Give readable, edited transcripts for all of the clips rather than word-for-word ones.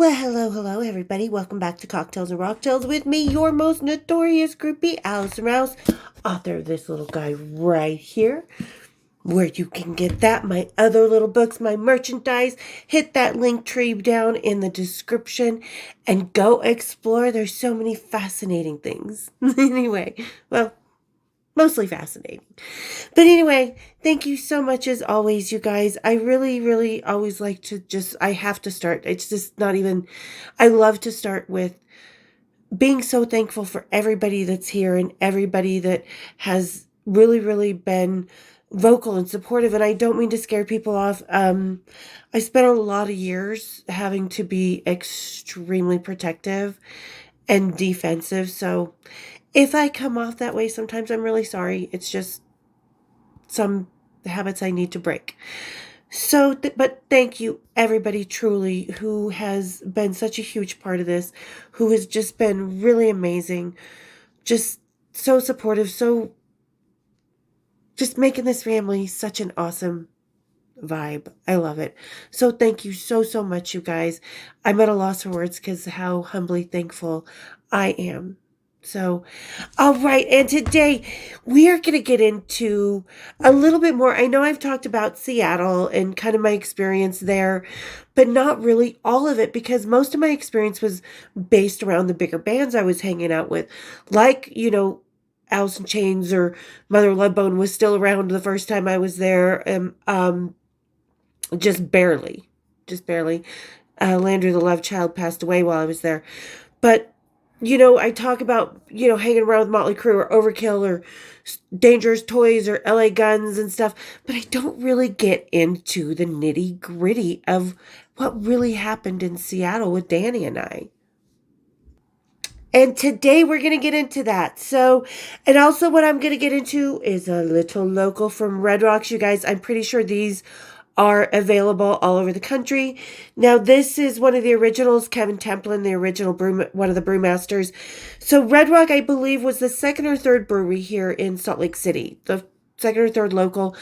Well, hello, everybody. Welcome back to Cocktails and Rocktails with me, your most notorious groupie, Allison Rouse, author of this little guy right here, where you can get that, my other little books, my merchandise. Hit that link tree down in the description and go explore. There's so many fascinating things. Anyway, well, mostly fascinating. But anyway, thank you so much as always, you guys. I really always like to I have to start. It's just not even, I love to start with being so thankful for everybody that's here and everybody that has really been vocal and supportive. And I don't mean to scare people off. I spent a lot of years having to be extremely protective and defensive. So if I come off that way, sometimes I'm really sorry. It's just some habits I need to break. So, but thank you, everybody, truly, who has been such a huge part of this, who has just been really amazing, just so supportive, just making this family such an awesome vibe. I love it. So thank you so much, you guys. I'm at a loss for words because how humbly thankful I am. So, all right. And today we are going to get into a little bit more. I know I've talked about Seattle and kind of my experience there, but not really all of it because most of my experience was based around the bigger bands I was hanging out with. Like, Alice in Chains or Mother Love Bone was still around the first time I was there. Just barely. Landry the Love Child passed away while I was there. But I talk about, hanging around with Motley Crue or Overkill or Dangerous Toys or LA Guns and stuff, but I don't really get into the nitty gritty of what really happened in Seattle with Danny and I. And today we're going to get into that. So, and also what I'm going to get into is a little local from Red Rocks. You guys, I'm pretty sure these are available all over the country. Now, this is one of the originals, Kevin Templin, the original one of the brewmasters. So Red Rock, I believe, was the second or third brewery here in Salt Lake City. The second or third local.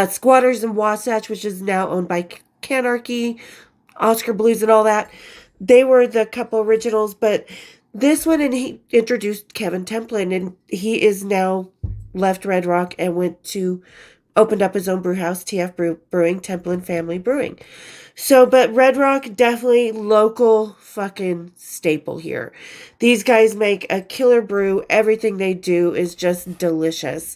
Squatters and Wasatch, which is now owned by Canarchy, Oscar Blues and all that. They were the couple originals, but this one, and he introduced Kevin Templin, and he is now left Red Rock and opened up his own brew house, TF Brewing, Templin Family Brewing. So, but Red Rock, definitely local fucking staple here. These guys make a killer brew. Everything they do is just delicious.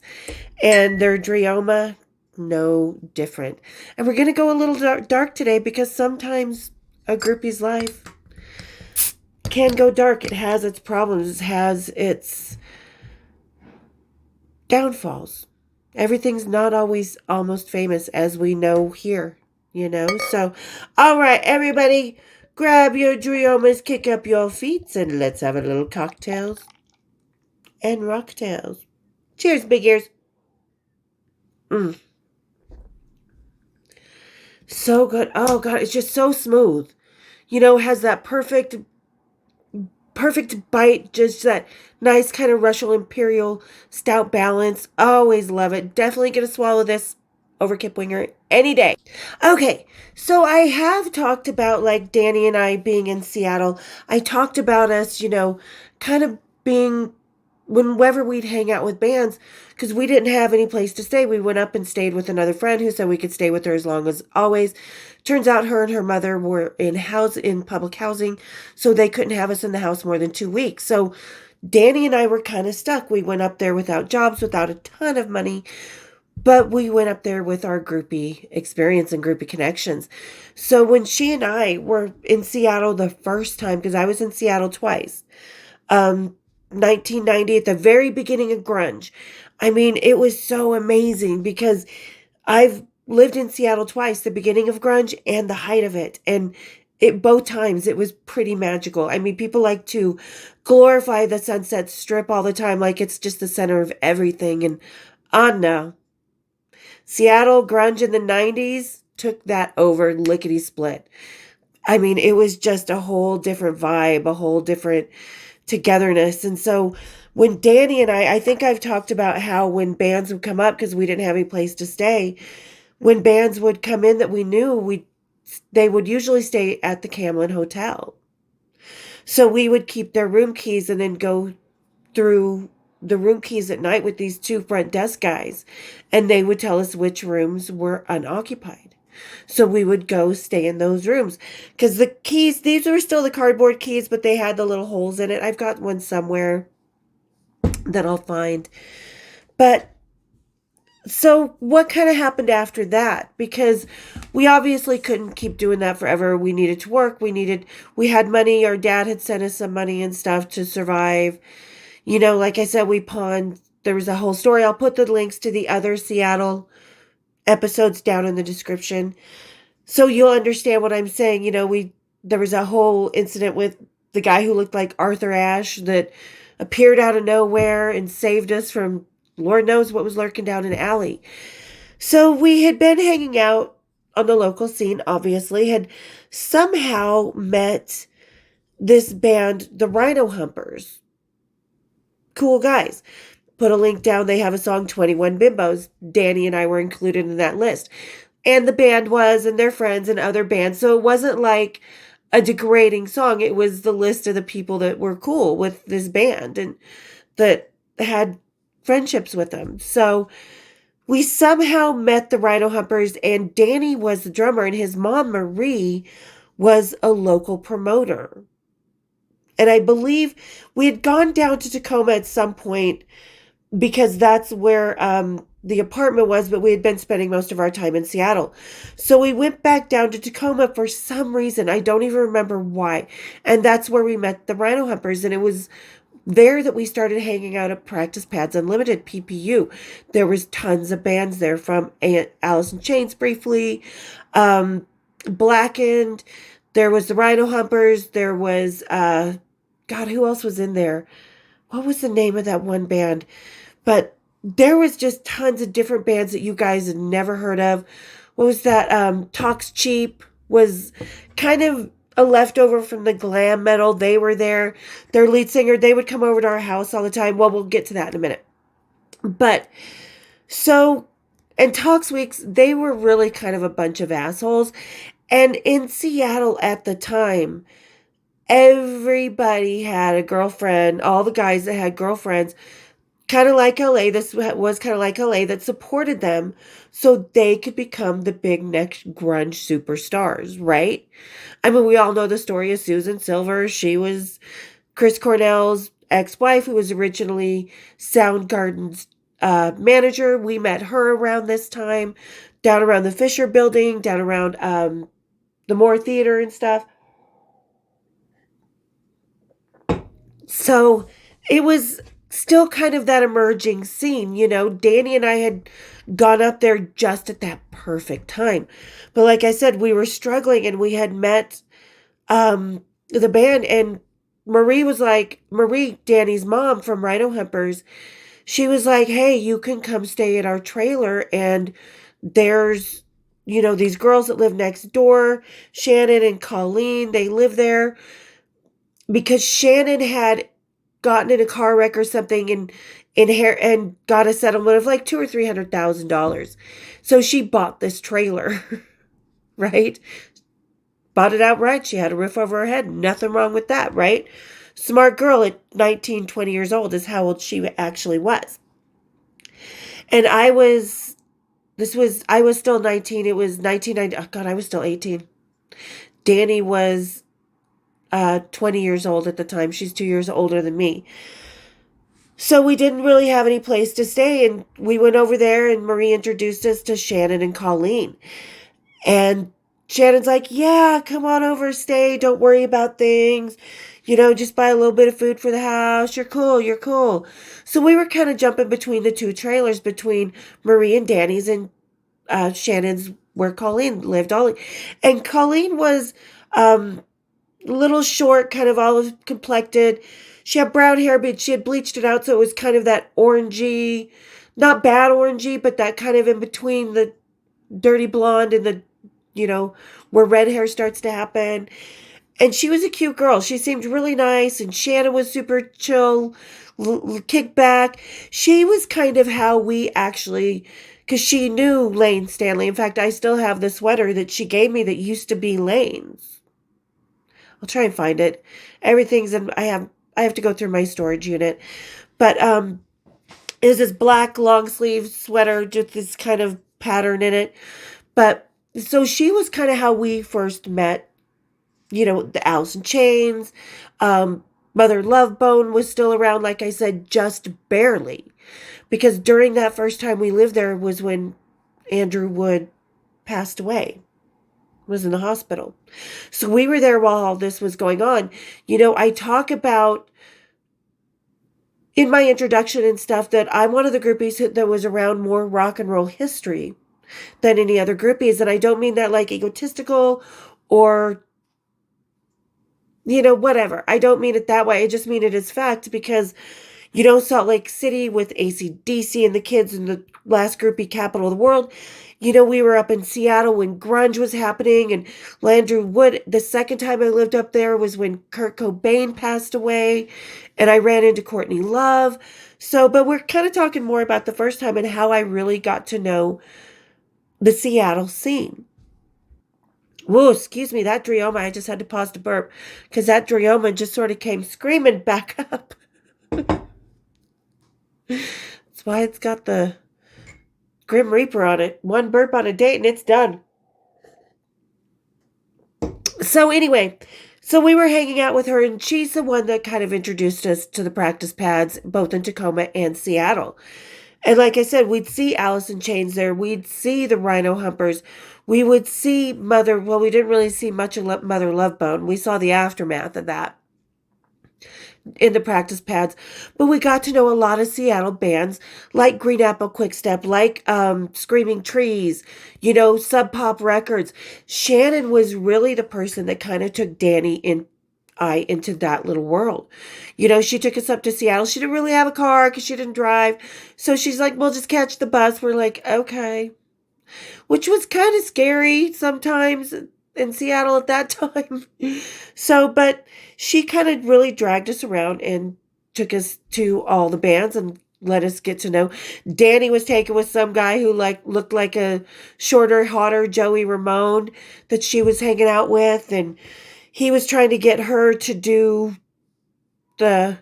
And their Drioma, no different. And we're going to go a little dark today because sometimes a groupie's life can go dark. It has its problems. It has its downfalls. Everything's not always almost famous, as we know here, So, all right, everybody, grab your Driomas, kick up your feet, and let's have a little cocktails and rocktails. Cheers, big ears. So good. Oh, God, it's just so smooth. Has that perfect bite, just that nice kind of Russian Imperial stout balance. Always love it. Definitely gonna swallow this over Kip Winger any day. Okay, so I have talked about like Danny and I being in Seattle. I talked about us, kind of being whenever we'd hang out with bands, because we didn't have any place to stay. We went up and stayed with another friend who said we could stay with her as long as always. Turns out her and her mother were in public housing, so they couldn't have us in the house more than 2 weeks. So Danny and I were kind of stuck. We went up there without jobs, without a ton of money, but we went up there with our groupie experience and groupie connections. So when she and I were in Seattle the first time, because I was in Seattle twice, 1990, at the very beginning of grunge. I mean, it was so amazing because I've lived in Seattle twice, the beginning of grunge and the height of it. And both times it was pretty magical. I mean, people like to glorify the Sunset Strip all the time, like it's just the center of everything. And no. Seattle grunge in the 90s took that over lickety split. I mean, it was just a whole different vibe, a whole different togetherness. And so when Danny and I think I've talked about how when bands would come up, because we didn't have any place to stay, when bands would come in that we knew, they would usually stay at the Camlin Hotel. So we would keep their room keys and then go through the room keys at night with these two front desk guys, and they would tell us which rooms were unoccupied. So we would go stay in those rooms because the keys, these were still the cardboard keys, but they had the little holes in it. I've got one somewhere that I'll find. But so what kind of happened after that? Because we obviously couldn't keep doing that forever. We needed to work. We had money. Our dad had sent us some money and stuff to survive. You know, like I said, we pawned. There was a whole story. I'll put the links to the other Seattle episodes down in the description, so you'll understand what I'm saying. You know, there was a whole incident with the guy who looked like Arthur Ashe that appeared out of nowhere and saved us from Lord knows what was lurking down an alley. So we had been hanging out on the local scene, obviously, had somehow met this band, the Rhino Humpers. Cool guys. Put a link down. They have a song, 21 Bimbos. Danny and I were included in that list. And the band was, and their friends and other bands. So it wasn't like a degrading song. It was the list of the people that were cool with this band and that had friendships with them. So we somehow met the Rhino Humpers, and Danny was the drummer, and his mom, Marie, was a local promoter. And I believe we had gone down to Tacoma at some point because that's where the apartment was, but we had been spending most of our time in Seattle. So we went back down to Tacoma for some reason. I don't even remember why. And that's where we met the Rhino Humpers. And it was there that we started hanging out at Practice Pads Unlimited, PPU. There was tons of bands there, from Alice in Chains briefly, Blackened. There was the Rhino Humpers. There was, God, who else was in there? What was the name of that one band? But there was just tons of different bands that you guys had never heard of. What was that? Talks Cheap was kind of a leftover from the glam metal. They were there. Their lead singer, they would come over to our house all the time. Well, we'll get to that in a minute. But so, and Talks Weeks, they were really kind of a bunch of assholes. And in Seattle at the time, everybody had a girlfriend. All the guys that had girlfriends, kind of like LA, this was kind of like LA, that supported them so they could become the big next grunge superstars, right? I mean, we all know the story of Susan Silver. She was Chris Cornell's ex-wife, who was originally Soundgarden's manager. We met her around this time, down around the Fisher Building, down around the Moore Theater and stuff. So it was still kind of that emerging scene, you know. Danny and I had gone up there just at that perfect time. But like I said, we were struggling, and we had met the band, and Marie, Danny's mom from Rhino Humpers, she was like, hey, you can come stay at our trailer, and there's, you know, these girls that live next door, Shannon and Colleen, they live there, because Shannon had gotten in a car wreck or something and got a settlement of like $200,000 or $300,000. So she bought this trailer, right? Bought it outright. She had a roof over her head. Nothing wrong with that, right? Smart girl at 19, 20 years old is how old she actually was. And I was still 19. It was 1990. Oh God, I was still 18. Danny was 20 years old at the time. She's 2 years older than me. So we didn't really have any place to stay, and we went over there, and Marie introduced us to Shannon and Colleen. And Shannon's like, yeah, come on over, stay, don't worry about things. You know, just buy a little bit of food for the house. You're cool, you're cool. So we were kind of jumping between the two trailers, between Marie and Danny's and Shannon's, where Colleen lived. And Colleen was little short, kind of olive complected. She had brown hair, but she had bleached it out, so it was kind of that orangey, not bad orangey, but that kind of in between the dirty blonde and the, you know, where red hair starts to happen. And she was a cute girl. She seemed really nice, and Shannon was super chill, kick back. She was kind of how we actually because she knew Lane Stanley. In fact, I still have the sweater that she gave me that used to be Lane's. I'll try and find it. Everything's in, I have to go through my storage unit. But it was this black long sleeve sweater, just this kind of pattern in it. But so she was kind of how we first met. The Alice in Chains. Mother Love Bone was still around, like I said, just barely. Because during that first time we lived there was when Andrew Wood passed away, was in the hospital. So we were there while all this was going on. I talk about in my introduction and stuff that I'm one of the groupies that was around more rock and roll history than any other groupies. And I don't mean that like egotistical or whatever. I don't mean it that way. I just mean it as fact because, Salt Lake City with AC/DC and the Kids in the last groupie capital of the world. We were up in Seattle when grunge was happening and Landry Wood. The second time I lived up there was when Kurt Cobain passed away and I ran into Courtney Love. So, but we're kind of talking more about the first time and how I really got to know the Seattle scene. Whoa, excuse me, that Drioma, I just had to pause to burp because that Drioma just sort of came screaming back up. That's why it's got the Grim Reaper on it. One burp on a date and it's done. So anyway, we were hanging out with her and she's the one that kind of introduced us to the practice pads, both in Tacoma and Seattle. And like I said, we'd see Alice in Chains there. We'd see the Rhino Humpers. We would see we didn't really see much of Mother Love Bone. We saw the aftermath of that in the practice pads. But we got to know a lot of Seattle bands like Green Apple Quickstep, like Screaming Trees, Sub Pop Records. Shannon was really the person that kind of took Danny into that little world. She took us up to Seattle. She didn't really have a car because she didn't drive. So she's like, we'll just catch the bus. We're like, okay. Which was kind of scary sometimes in Seattle at that time. So, but she kind of really dragged us around and took us to all the bands and let us get to know. Danny was taken with some guy who looked like a shorter, hotter Joey Ramone that she was hanging out with. And he was trying to get her to do the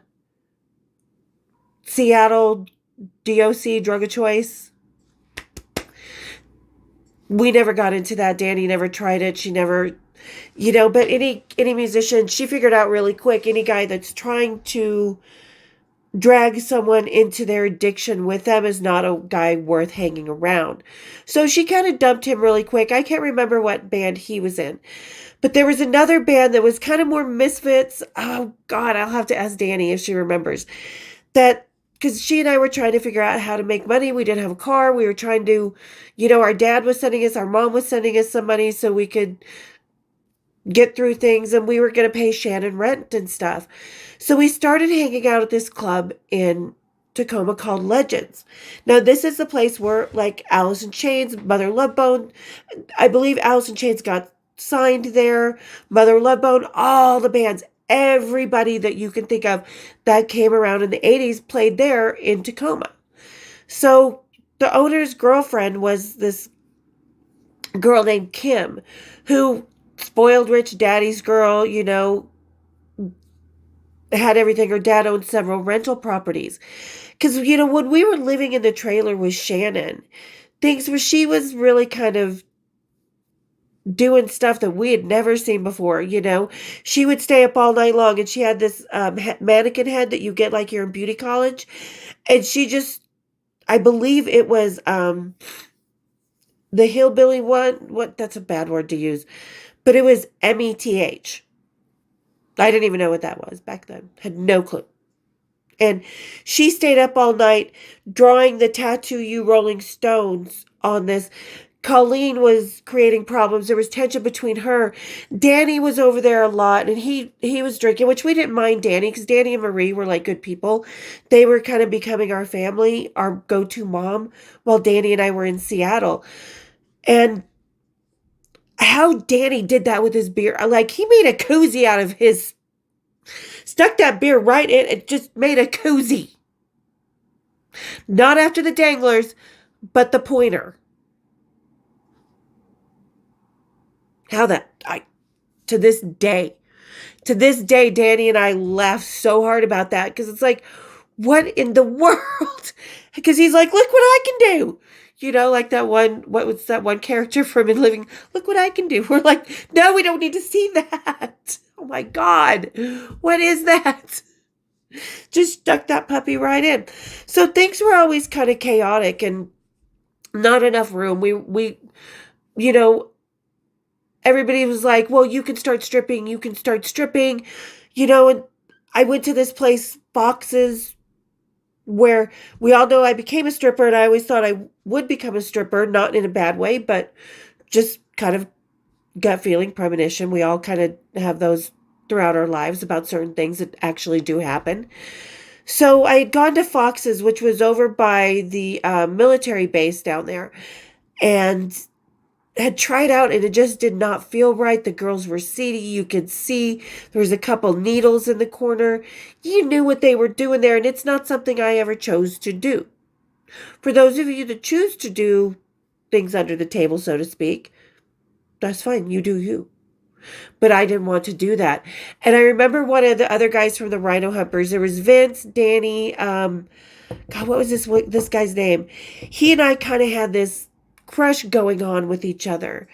Seattle DOC, drug of choice. We never got into that. Danny never tried it. She never, but any musician, she figured out really quick, any guy that's trying to drag someone into their addiction with them is not a guy worth hanging around. So she kind of dumped him really quick. I can't remember what band he was in. But there was another band that was kind of more misfits. Oh, God, I'll have to ask Danny if she remembers. That, because she and I were trying to figure out how to make money. We didn't have a car. We were trying to, our dad was sending us, our mom was sending us some money so we could get through things. And we were going to pay Shannon rent and stuff. So we started hanging out at this club in Tacoma called Legends. Now, this is the place where, like, Alice in Chains, Mother Love Bone, I believe Alice in Chains got signed there, Mother Love Bone, all the bands, everybody that you can think of that came around in the 80s played there in Tacoma. So the owner's girlfriend was this girl named Kim, who spoiled rich daddy's girl, had everything. Her dad owned several rental properties. Because, when we were living in the trailer with Shannon, things where she was really kind of doing stuff that we had never seen before, She would stay up all night long and she had this mannequin head that you get like you're in beauty college. And she just, I believe it was the hillbilly one. That's a bad word to use. But it was METH. I didn't even know what that was back then. Had no clue. And she stayed up all night drawing the Tattoo You Rolling Stones on this. Colleen was creating problems. There was tension between her. Danny was over there a lot, and he was drinking, which we didn't mind Danny, because Danny and Marie were like good people. They were kind of becoming our family, our go-to mom, while Danny and I were in Seattle. And how Danny did that with his beer. Like, he made a koozie out of his... Stuck that beer right in. It just made a koozie. Not after the danglers, but the pointer. How that I to this day, Danny and I laugh so hard about that because it's like, what in the world? Because he's like, look what I can do. You know, like that one, what was that one character from In Living? Look what I can do. We're like, no, we don't need to see that. Oh my God. What is that? Just stuck that puppy right in. So things were always kind of chaotic and not enough room. You know, everybody was like, well, you can start stripping. You can start stripping, and I went to this place, Fox's, where we all know I became a stripper, and I always thought I would become a stripper, not in a bad way, but just kind of gut feeling, premonition. We all kind of have those throughout our lives about certain things that actually do happen. So I had gone to Fox's, which was over by the military base down there, and had tried out, and it just did not feel right. The girls were seedy. You could see there was a couple needles in the corner. You knew what they were doing there, and it's not something I ever chose to do. For those of you that choose to do things under the table, so to speak, that's fine. You do you. But I didn't want to do that. And I remember one of the other guys from the Rhino Humpers. There was Vince, Danny, God, what was this guy's name? He and I kind of had this crush going on with each other,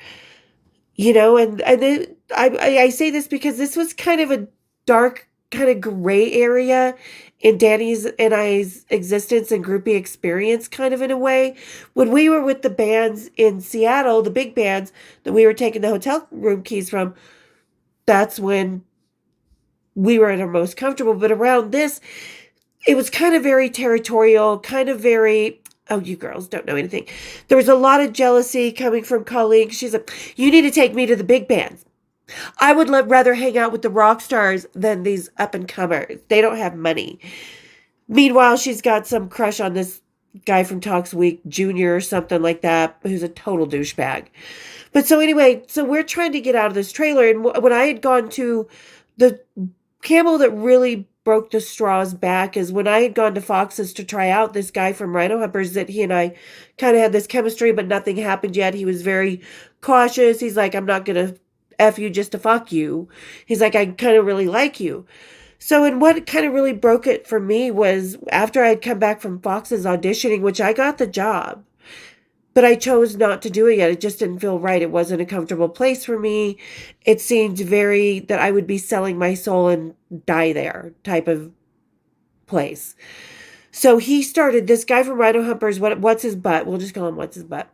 and then I say this because this was kind of a dark, kind of gray area in Danny's and I's existence and groupie experience, kind of in a way. When we were with the bands in Seattle, the big bands that we were taking the hotel room keys from, that's when we were at our most comfortable. But around this, it was kind of very territorial, kind of very, oh, you girls don't know anything. There was a lot of jealousy coming from colleagues. She's like, you need to take me to the big bands. I would rather hang out with the rock stars than these up and comers. They don't have money. Meanwhile, she's got some crush on this guy from Talks Week, Junior or something like that, who's a total douchebag. But so anyway, so we're trying to get out of this trailer. And when I had gone to the camel that really broke the straw's back is when I had gone to Fox's to try out this guy from Rhino Humpers that he and I kind of had this chemistry, but nothing happened yet. He was very cautious. He's like, I'm not going to F you just to fuck you. He's like, I kind of really like you. So, and what kind of really broke it for me was after I'd come back from Fox's auditioning, which I got the job, but I chose not to do it yet. It just didn't feel right. It wasn't a comfortable place for me. It seemed very that I would be selling my soul and die there type of place. So he started, this guy from Rhino Humpers, what's his butt? We'll just call him What's His Butt.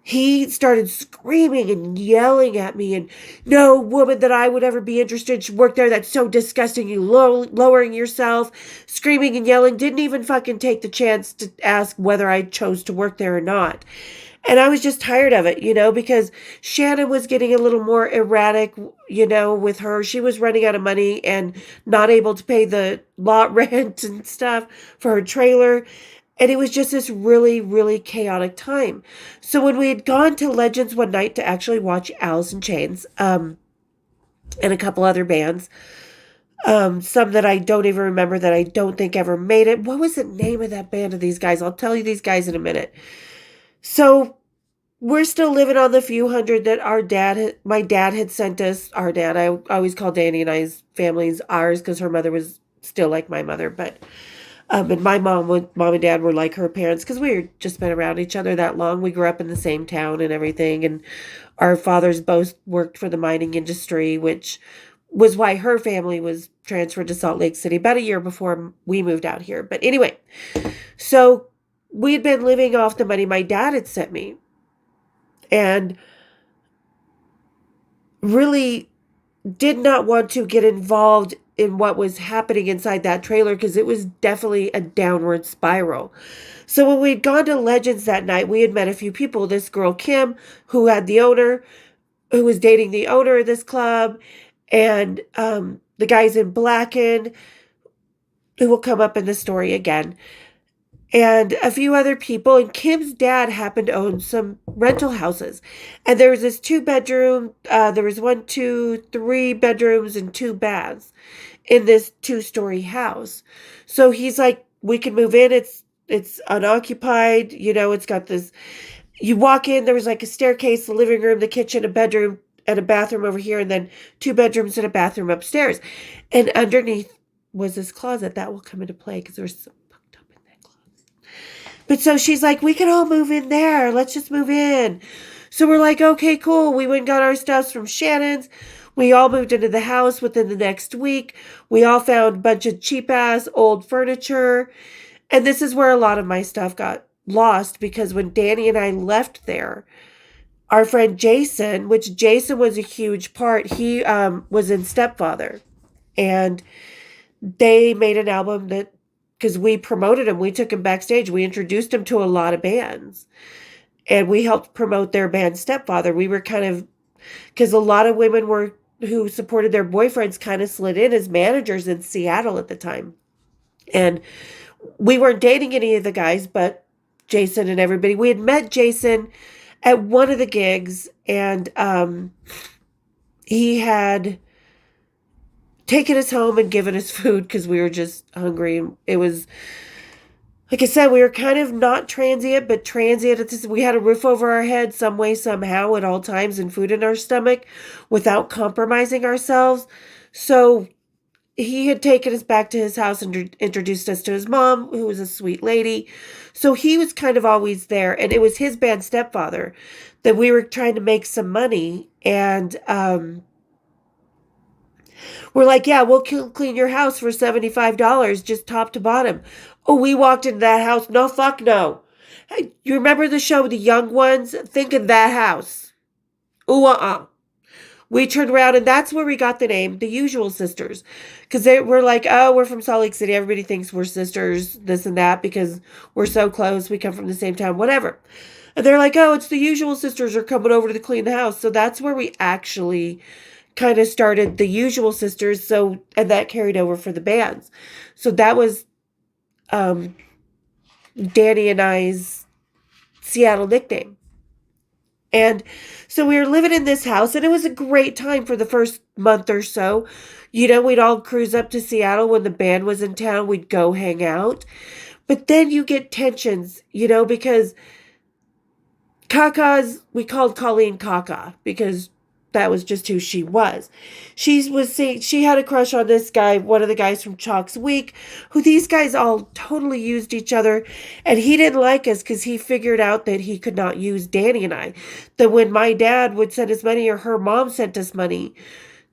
He started screaming and yelling at me, and no woman that I would ever be interested should work there. That's so disgusting. You lowering yourself, screaming and yelling. Didn't even fucking take the chance to ask whether I chose to work there or not. And I was just tired of it, because Shannon was getting a little more erratic, with her. She was running out of money and not able to pay the lot rent and stuff for her trailer. And it was just this really, really chaotic time. So when we had gone to Legends one night to actually watch Alice in Chains, and a couple other bands, some that I don't even remember that I don't think ever made it. What was the name of that band of these guys? I'll tell you these guys in a minute. So we're still living on the few hundred that my dad had sent us. Our dad, I always call Danny and I's families ours because her mother was still like my mother, but and my mom and dad were like her parents because we had just been around each other that long. We grew up in the same town and everything. And our fathers both worked for the mining industry, which was why her family was transferred to Salt Lake City about a year before we moved out here. But anyway, so we had been living off the money my dad had sent me. And really did not want to get involved in what was happening inside that trailer because it was definitely a downward spiral. So when we'd gone to Legends that night, we had met a few people. This girl, Kim, who was dating the owner of this club, and the guys in Blacken, who will come up in the story again, and a few other people. And Kim's dad happened to own some rental houses. And there was this 2-bedroom, there was 1, 2, 3 bedrooms and 2 baths in this 2-story house. So he's like, we can move in. It's It's unoccupied. It's got this. You walk in, there was like a staircase, the living room, the kitchen, a bedroom, and a bathroom over here, and then 2 bedrooms and a bathroom upstairs. And underneath was this closet that will come into play because there was some fucked up in that closet. But so she's like, we can all move in there. Let's just move in. So we're like, okay, cool. We went and got our stuff from Shannon's. We all moved into the house within the next week. We all found a bunch of cheap ass old furniture. And this is where a lot of my stuff got lost because when Danny and I left there, our friend Jason, which Jason was a huge part, he was in Stepfather. And they made an album that, because we promoted him, we took him backstage, we introduced him to a lot of bands. And we helped promote their band Stepfather. We were kind of, because a lot of women who supported their boyfriends kind of slid in as managers in Seattle at the time. And we weren't dating any of the guys, but Jason and everybody. We had met Jason at one of the gigs, and he had taken us home and given us food because we were just hungry. It was, like I said, we were kind of not transient, but transient. We had a roof over our head some way, somehow, at all times, and food in our stomach without compromising ourselves. So he had taken us back to his house and introduced us to his mom, who was a sweet lady. So he was kind of always there. And it was his band Stepfather that we were trying to make some money. And we're like, yeah, we'll clean your house for $75, just top to bottom. Oh, we walked into that house. No, fuck no. Hey, you remember the show, The Young Ones? Think of that house. Ooh, We turned around, and that's where we got the name, The Usual Sisters. Because they were like, oh, we're from Salt Lake City. Everybody thinks we're sisters, this and that, because we're so close. We come from the same town, whatever. And they're like, oh, it's The Usual Sisters are coming over to clean the house. So that's where we actually kind of started The Usual Sisters. So, and that carried over for the bands. So that was Danny and I's Seattle nickname. And so we were living in this house, and it was a great time for the first month or so. We'd all cruise up to Seattle when the band was in town. We'd go hang out. But then you get tensions, because we called Colleen Kaka because that was just who she was. She had a crush on this guy, one of the guys from Chalk's Week, who these guys all totally used each other. And he didn't like us because he figured out that he could not use Danny and I. That when my dad would send us money or her mom sent us money,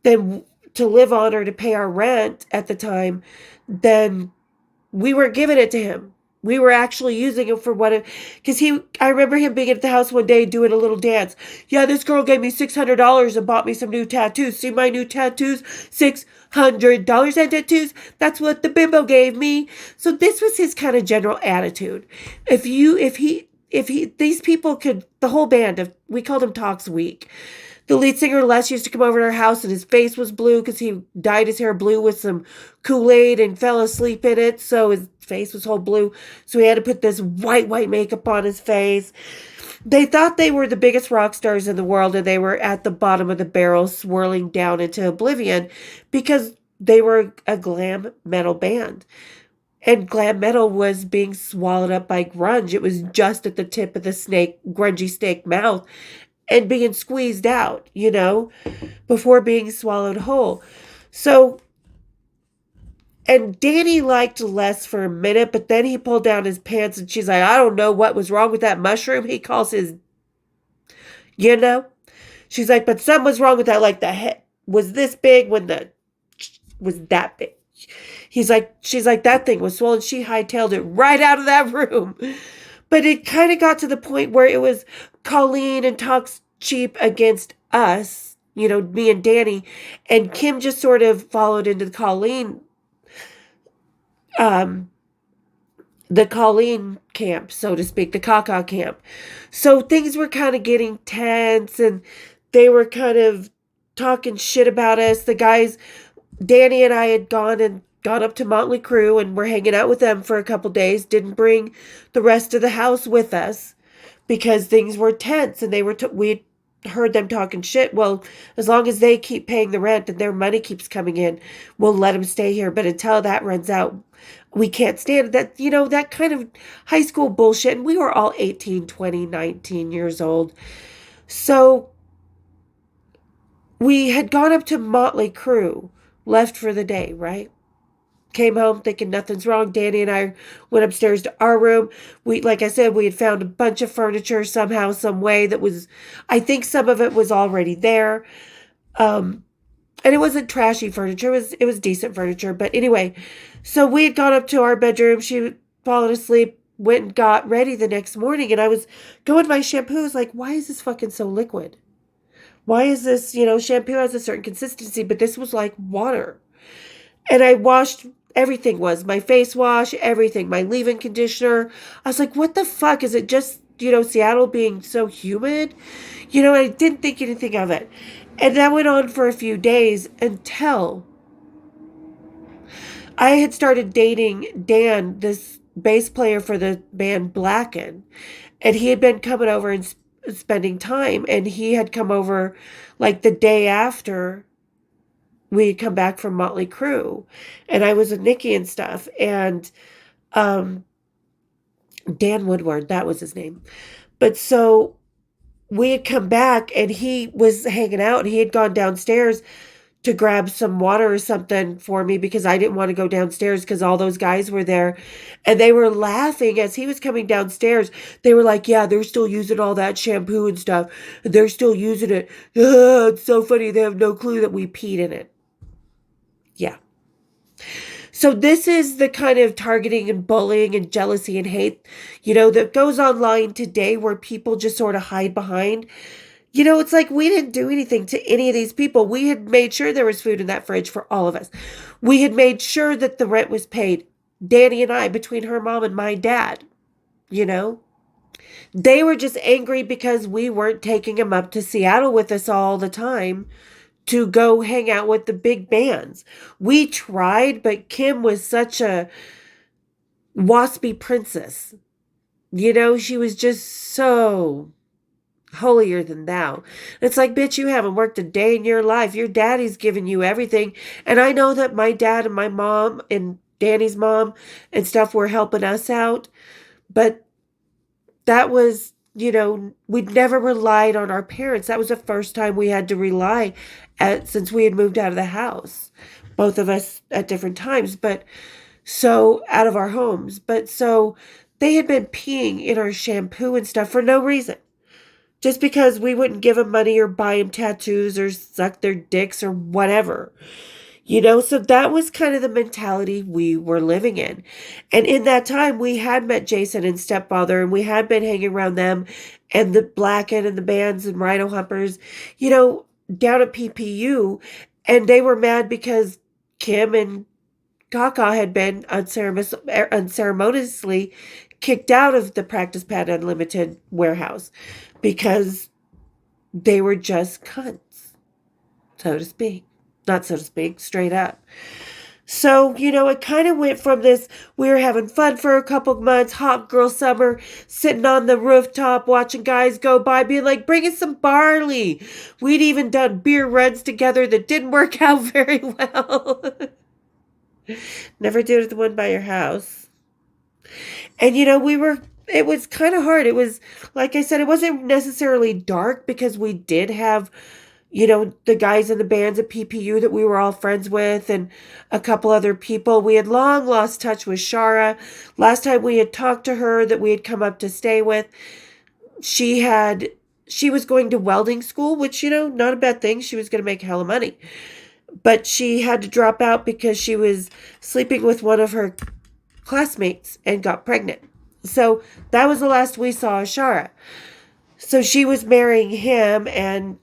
then to live on or to pay our rent at the time, then we weren't giving it to him. We were actually using him for because I remember him being at the house one day doing a little dance. Yeah, this girl gave me $600 and bought me some new tattoos. See my new tattoos? $600 and tattoos? That's what the bimbo gave me. So this was his kind of general attitude. These people could, the whole band we called him Talks Week. The lead singer, Les, used to come over to our house, and his face was blue because he dyed his hair blue with some Kool-Aid and fell asleep in it. So his face was all blue. So he had to put this white makeup on his face. They thought they were the biggest rock stars in the world, and they were at the bottom of the barrel swirling down into oblivion because they were a glam metal band. And glam metal was being swallowed up by grunge. It was just at the tip of the grungy snake mouth. And being squeezed out, before being swallowed whole. So, and Danny liked Les for a minute, but then he pulled down his pants and she's like, I don't know what was wrong with that mushroom. He calls his, She's like, but something was wrong with that. Like the head was this big when was that big. She's like, that thing was swollen. She hightailed it right out of that room. But it kind of got to the point where it was Colleen and Talks Cheap against us, me and Danny. And Kim just sort of followed into the Colleen camp, so to speak, the Kaka camp. So things were kind of getting tense, and they were kind of talking shit about us. The guys, Danny and I had gone up to Motley Crue and we're hanging out with them for a couple days. Didn't bring the rest of the house with us because things were tense, and we heard them talking shit. Well, as long as they keep paying the rent and their money keeps coming in, we'll let them stay here. But until that runs out, We can't stand that, that kind of high school bullshit. And we were all 18, 20, 19 years old. So we had gone up to Motley Crue, left for the day, right? Came home thinking nothing's wrong. Danny and I went upstairs to our room. Like I said, we had found a bunch of furniture somehow, some way that was, I think some of it was already there. And it wasn't trashy furniture. It was decent furniture. But anyway, so we had gone up to our bedroom. She had fallen asleep, went and got ready the next morning. And I was going my shampoo. I was like, why is this fucking so liquid? Why is this, shampoo has a certain consistency, but this was like water. And I washed everything, was my face wash, everything, my leave-in conditioner. I was like, what the fuck? Is it just, Seattle being so humid? I didn't think anything of it. And that went on for a few days until I had started dating Dan, this bass player for the band Blacken. And he had been coming over and spending time. And he had come over like the day after we had come back from Motley Crue. And I was with Nikki and stuff. And Dan Woodward, that was his name. But so we had come back and he was hanging out and he had gone downstairs to grab some water or something for me because I didn't want to go downstairs because all those guys were there. And they were laughing as he was coming downstairs. They were like, yeah, they're still using all that shampoo and stuff. They're still using it. It's so funny. They have no clue that we peed in it. Yeah. So this is the kind of targeting and bullying and jealousy and hate, that goes online today where people just sort of hide behind. It's like we didn't do anything to any of these people. We had made sure there was food in that fridge for all of us. We had made sure that the rent was paid. Danny and I, between her mom and my dad, They were just angry because we weren't taking them up to Seattle with us all the time to go hang out with the big bands. We tried, but Kim was such a waspy princess. She was just so holier than thou. It's like, bitch, you haven't worked a day in your life. Your daddy's given you everything. And I know that my dad and my mom and Danny's mom and stuff were helping us out. But that was, we'd never relied on our parents. That was the first time we had to rely since we had moved out of the house. Both of us at different times, but so out of our homes. But so they had been peeing in our shampoo and stuff for no reason. Just because we wouldn't give them money or buy them tattoos or suck their dicks or whatever. So that was kind of the mentality we were living in. And in that time, we had met Jason and Stepfather, and we had been hanging around them and the Blacken and the bands and Rhino Humpers, down at PPU. And they were mad because Kim and Kaka had been unceremoniously kicked out of the Practice Pad Unlimited warehouse because they were just cunts, so to speak. Not so to speak, straight up. So, it kind of went from this, we were having fun for a couple of months, hot girl summer, sitting on the rooftop, watching guys go by, being like, bring us some barley. We'd even done beer runs together that didn't work out very well. Never did the one by your house. And, it was kind of hard. It was, like I said, it wasn't necessarily dark because we did have, the guys in the bands at PPU that we were all friends with and a couple other people. We had long lost touch with Shara. Last time we had talked to her that we had come up to stay with, she was going to welding school, which, not a bad thing. She was going to make hella money. But she had to drop out because she was sleeping with one of her classmates and got pregnant. So that was the last we saw of Shara. So she was marrying him, and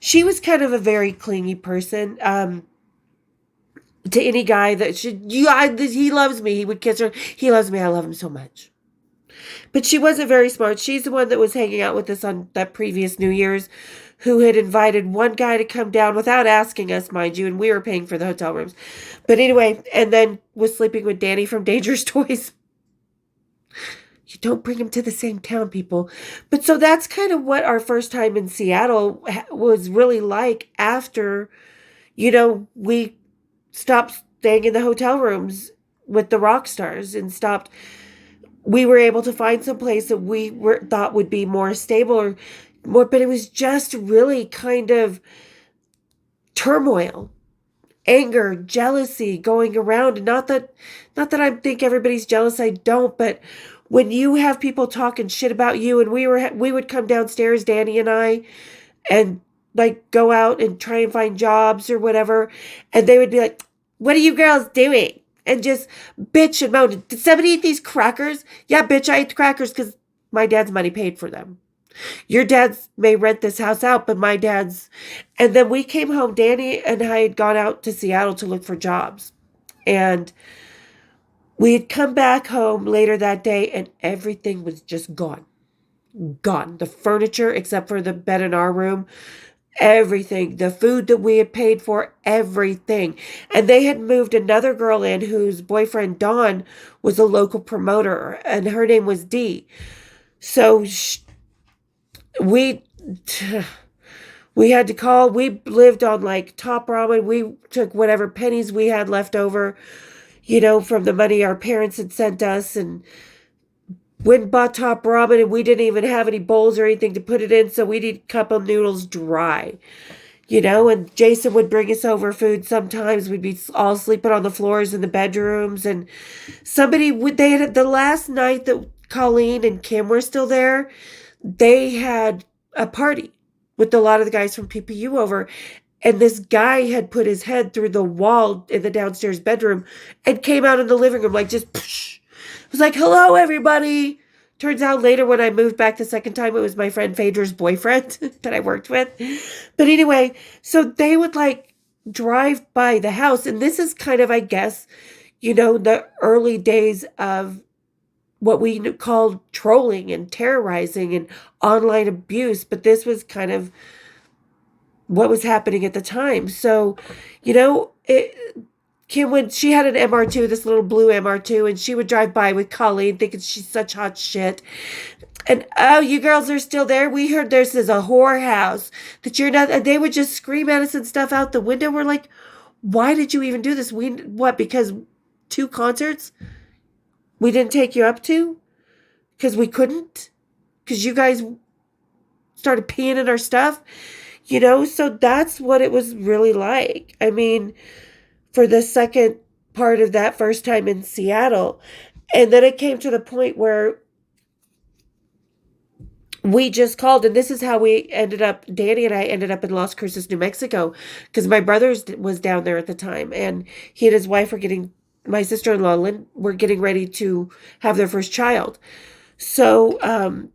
she was kind of a very clingy person. To any guy that he loves me, he would kiss her. He loves me. I love him so much. But she wasn't very smart. She's the one that was hanging out with us on that previous New Year's, who had invited one guy to come down without asking us, mind you, and we were paying for the hotel rooms. But anyway, and then was sleeping with Danny from Dangerous Toys. You don't bring them to the same town, people. But so that's kind of what our first time in Seattle was really like after, we stopped staying in the hotel rooms with the rock stars and stopped. We were able to find some place that thought would be more stable or more, but it was just really kind of turmoil, anger, jealousy going around. And not that I think everybody's jealous, I don't, but when you have people talking shit about you, and we would come downstairs, Danny and I, and like go out and try and find jobs or whatever, and they would be like, "What are you girls doing?" And just bitch and moan. "Did somebody eat these crackers?" "Yeah, bitch, I ate the crackers because my dad's money paid for them. Your dad's may rent this house out, but my dad's..." And then we came home. Danny and I had gone out to Seattle to look for jobs. And we had come back home later that day, and everything was just gone. Gone. The furniture, except for the bed in our room, everything. The food that we had paid for, everything. And they had moved another girl in whose boyfriend, Dawn, was a local promoter, and her name was Dee. So we had to call. We lived on like top ramen. We took whatever pennies we had left over, from the money our parents had sent us, and went and bought top ramen, and we didn't even have any bowls or anything to put it in, so we'd eat a cup of noodles dry, and Jason would bring us over food sometimes. We'd be all sleeping on the floors in the bedrooms, and they had, the last night that Colleen and Kim were still there, they had a party with a lot of the guys from PPU over, and this guy had put his head through the wall in the downstairs bedroom and came out in the living room, like just, psh. It was like, "Hello, everybody." Turns out later when I moved back the second time, it was my friend Phaedra's boyfriend that I worked with. But anyway, so they would like drive by the house. And this is kind of, I guess, the early days of what we called trolling and terrorizing and online abuse. But this was kind of what was happening at the time. So, Kim she had an MR2, this little blue MR2, and she would drive by with Colleen thinking she's such hot shit. And, "Oh, you girls are still there? We heard this is a whorehouse, that you're not..." And they would just scream at us and stuff out the window. We're like, "Why did you even do this? What, because 2 concerts we didn't take you up to? Because we couldn't? Because you guys started peeing in our stuff?" So that's what it was really like. I mean, for the second part of that first time in Seattle. And then it came to the point where we just called, and this is how Danny and I ended up in Las Cruces, New Mexico, because my brother was down there at the time, and he and his wife my sister-in-law, Lynn, were getting ready to have their first child. So,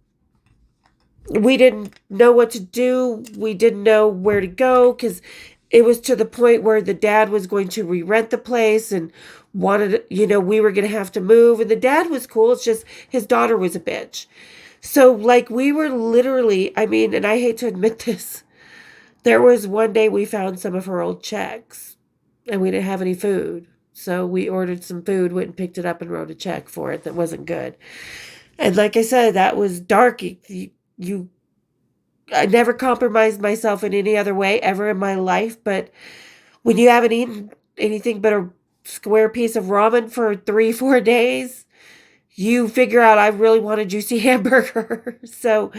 we didn't know what to do. We didn't know where to go, because it was to the point where the dad was going to re-rent the place and wanted, we were going to have to move. And the dad was cool. It's just his daughter was a bitch. So, like, we were literally, and I hate to admit this, there was one day we found some of her old checks and we didn't have any food. So we ordered some food, went and picked it up and wrote a check for it that wasn't good. And like I said, that was dark. I never compromised myself in any other way ever in my life, but when you haven't eaten anything but a square piece of ramen for 3-4 days, you figure out I really want a juicy hamburger. So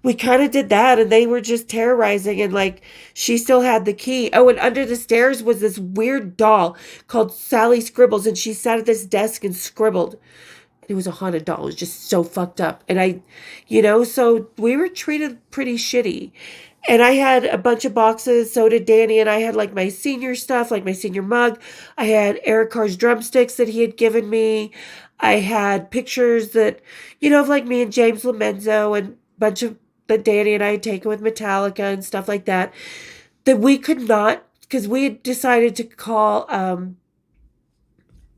we kind of did that, and they were just terrorizing, and like, she still had the key. Oh, and under the stairs was this weird doll called Sally Scribbles, and she sat at this desk and scribbled. It was a haunted doll. It was just so fucked up. And so we were treated pretty shitty. And I had a bunch of boxes. So did Danny. And I had like my senior stuff, like my senior mug. I had Eric Carr's drumsticks that he had given me. I had pictures of like me and James Lomenzo, and a bunch of that Danny and I had taken with Metallica and stuff like that. That we could not, because we had decided to call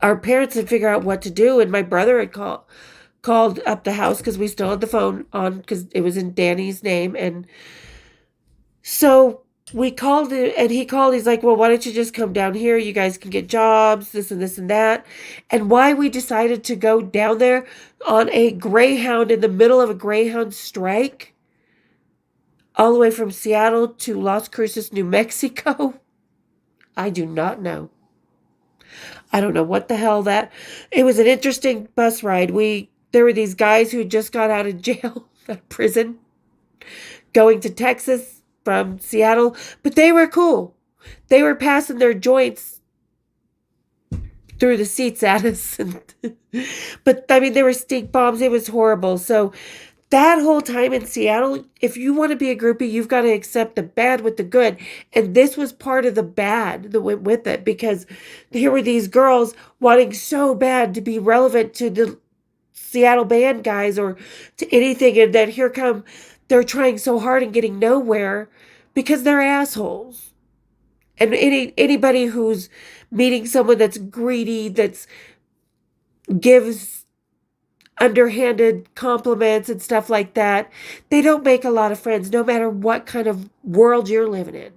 our parents and figure out what to do. And my brother had called up the house, because we still had the phone on, because it was in Danny's name. And so we called it, and he called. He's like, "Well, why don't you just come down here? You guys can get jobs, this and this and that." And why we decided to go down there on a Greyhound, in the middle of a Greyhound strike, all the way from Seattle to Las Cruces, New Mexico, I do not know. I don't know what the hell that. It was an interesting bus ride. There were these guys who just got out of jail, out of prison, going to Texas from Seattle, but they were cool. They were passing their joints through the seats at us. But I mean, there were stink bombs. It was horrible. So that whole time in Seattle, if you want to be a groupie, you've got to accept the bad with the good. And this was part of the bad that went with it, because here were these girls wanting so bad to be relevant to the Seattle band guys or to anything. And then they're trying so hard and getting nowhere because they're assholes. And anybody who's meeting someone that's greedy, that's gives underhanded compliments and stuff like that, they don't make a lot of friends, no matter what kind of world you're living in.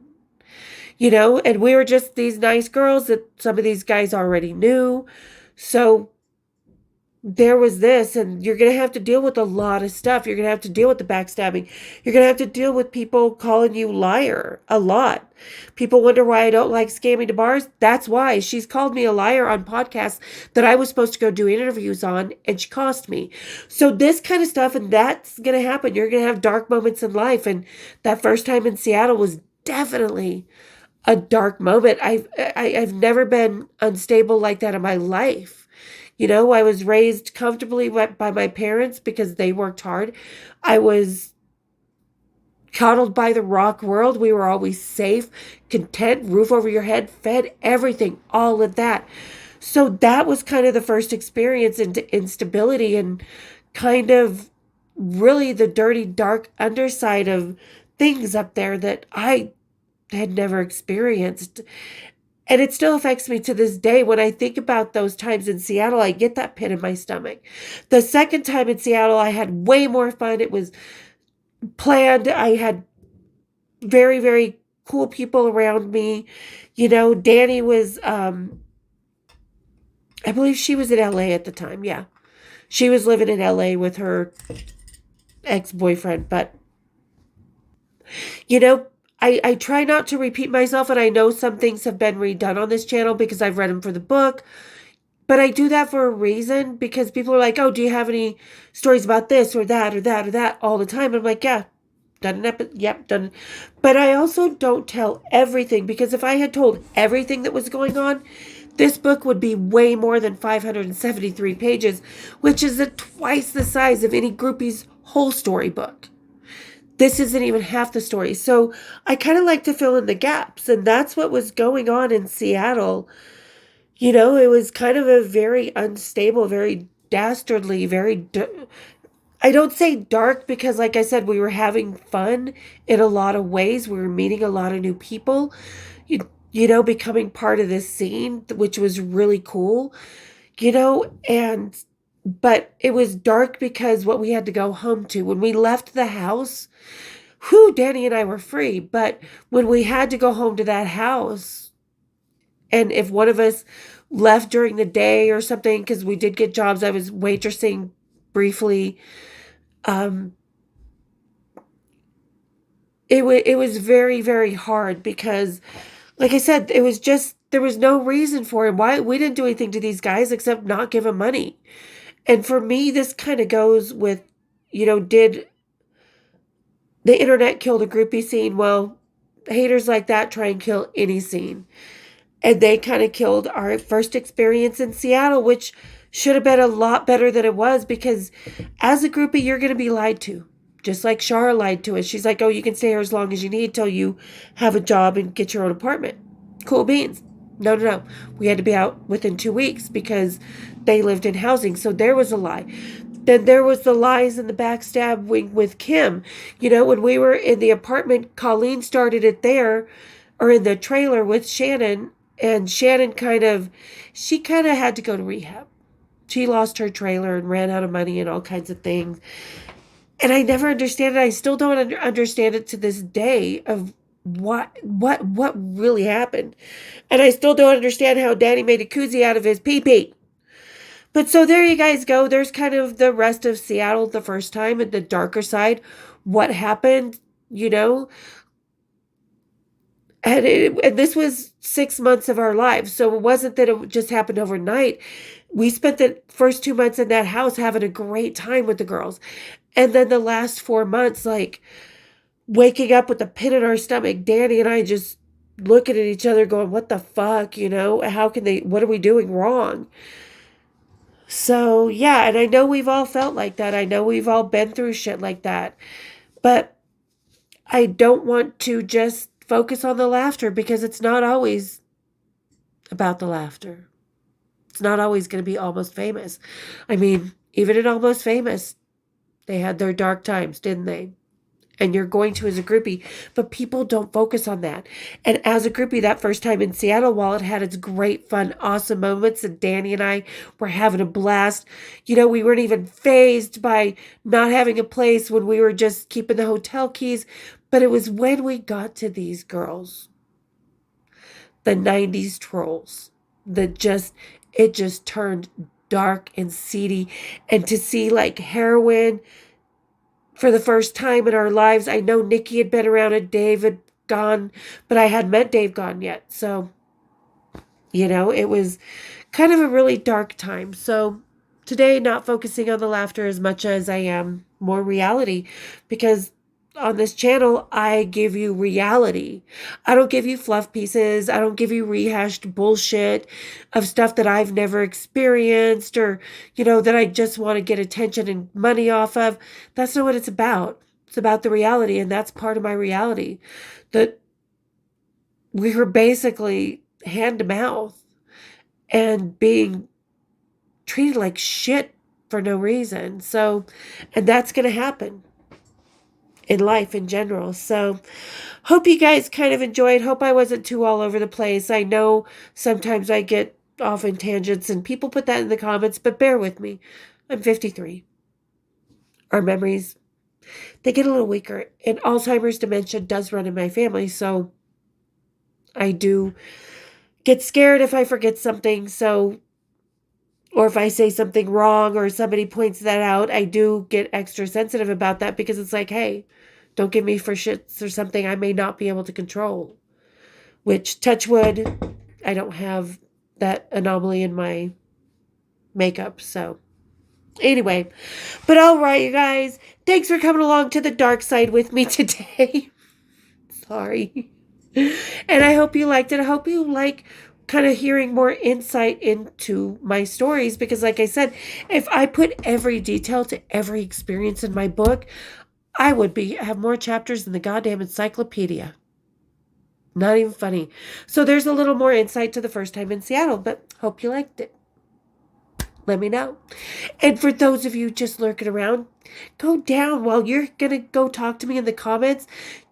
And we were just these nice girls that some of these guys already knew. So there was this, and you're going to have to deal with a lot of stuff. You're going to have to deal with the backstabbing. You're going to have to deal with people calling you liar a lot. People wonder why I don't like scamming to bars. That's why. She's called me a liar on podcasts that I was supposed to go do interviews on, and she cost me. So this kind of stuff, and that's going to happen. You're going to have dark moments in life, and that first time in Seattle was definitely a dark moment. I've never been unstable like that in my life. I was raised comfortably by my parents because they worked hard. I was coddled by the rock world. We were always safe, content, roof over your head, fed, everything, all of that. So that was kind of the first experience into instability and kind of really the dirty, dark underside of things up there that I had never experienced. And it still affects me to this day. When I think about those times in Seattle, I get that pit in my stomach. The second time in Seattle, I had way more fun. It was planned. I had very, very cool people around me. Danny was, I believe she was in LA at the time. Yeah. She was living in LA with her ex-boyfriend. But, I try not to repeat myself, and I know some things have been redone on this channel because I've read them for the book, but I do that for a reason, because people are like, oh, do you have any stories about this or that or that or that all the time? I'm like, yeah, done an episode, yep, done. But I also don't tell everything, because if I had told everything that was going on, this book would be way more than 573 pages, which is twice the size of any groupie's whole storybook. This isn't even half the story. So I kind of like to fill in the gaps. And that's what was going on in Seattle. It was kind of a very unstable, very dastardly, I don't say dark, because like I said, we were having fun in a lot of ways. We were meeting a lot of new people, becoming part of this scene, which was really cool, but it was dark because what we had to go home to. When we left the house, Danny and I were free. But when we had to go home to that house, and if one of us left during the day or something, because we did get jobs, I was waitressing briefly. It was very, very hard because, like I said, it was just, there was no reason for it. Why we didn't do anything to these guys except not give them money. And for me, this kind of goes with, did the internet kill the groupie scene? Well, haters like that try and kill any scene. And they kind of killed our first experience in Seattle, which should have been a lot better than it was, because as a groupie, you're going to be lied to. Just like Shara lied to us. She's like, oh, you can stay here as long as you need till you have a job and get your own apartment. Cool beans. No. We had to be out within 2 weeks because they lived in housing. So there was a lie. Then there was the lies and the backstabbing with Kim. When we were in the apartment, Colleen started it there, or in the trailer with Shannon. And Shannon she kind of had to go to rehab. She lost her trailer and ran out of money and all kinds of things. And I never understand it. I still don't understand it to this day of what really happened. And I still don't understand how Danny made a koozie out of his pee-pee. But so there you guys go. There's kind of the rest of Seattle the first time, and the darker side. What happened, And this was 6 months of our lives. So it wasn't that it just happened overnight. We spent the first 2 months in that house having a great time with the girls. And then the last 4 months, like waking up with a pit in our stomach, Danny and I just looking at each other going, what the fuck, how can what are we doing wrong? So yeah, and I know we've all felt like that. I know we've all been through shit like that. But I don't want to just focus on the laughter, because it's not always about the laughter. It's not always going to be Almost Famous. I mean, even in Almost Famous, they had their dark times, didn't they? And you're going to as a groupie, but people don't focus on that. And as a groupie, that first time in Seattle, while it had its great, fun, awesome moments, and Danny and I were having a blast, we weren't even fazed by not having a place when we were just keeping the hotel keys. But it was when we got to these girls, the 90s trolls, it just turned dark and seedy. And to see like heroin for the first time in our lives. I know Nikki had been around and Dave had gone, but I hadn't met Dave gone yet. So, it was kind of a really dark time. So today, not focusing on the laughter as much as I am more reality, because on this channel, I give you reality. I don't give you fluff pieces. I don't give you rehashed bullshit of stuff that I've never experienced, or, that I just want to get attention and money off of. That's not what it's about. It's about the reality, and that's part of my reality. That we were basically hand to mouth and being treated like shit for no reason. So, and that's going to happen in life in general. So hope you guys kind of enjoyed. Hope I wasn't too all over the place. I know sometimes I get off in tangents and people put that in the comments, but bear with me. I'm 53. Our memories, they get a little weaker, and Alzheimer's, dementia does run in my family. So I do get scared if I forget something. So, or if I say something wrong or somebody points that out, I do get extra sensitive about that, because it's like, hey, don't give me for shits or something I may not be able to control. Which, touch wood, I don't have that anomaly in my makeup. So anyway, but all right, you guys, thanks for coming along to the dark side with me today. Sorry. And I hope you liked it. I hope you like kind of hearing more insight into my stories, because like I said, if I put every detail to every experience in my book, I would have more chapters than the goddamn encyclopedia. Not even funny. So there's a little more insight to the first time in Seattle, but hope you liked it. Let me know. And for those of you just lurking around, go down while you're going to go talk to me in the comments.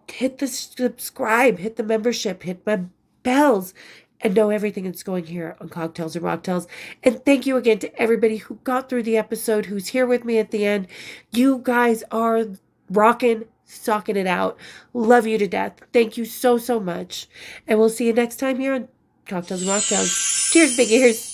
Hit the subscribe, hit the membership, hit my bells, and know everything that's going here on Cocktails and Rocktails. And thank you again to everybody who got through the episode, who's here with me at the end. You guys are rocking, socking it out. Love you to death. Thank you so, so much. And we'll see you next time here on Cocktails and Rocktails. Cheers, big ears.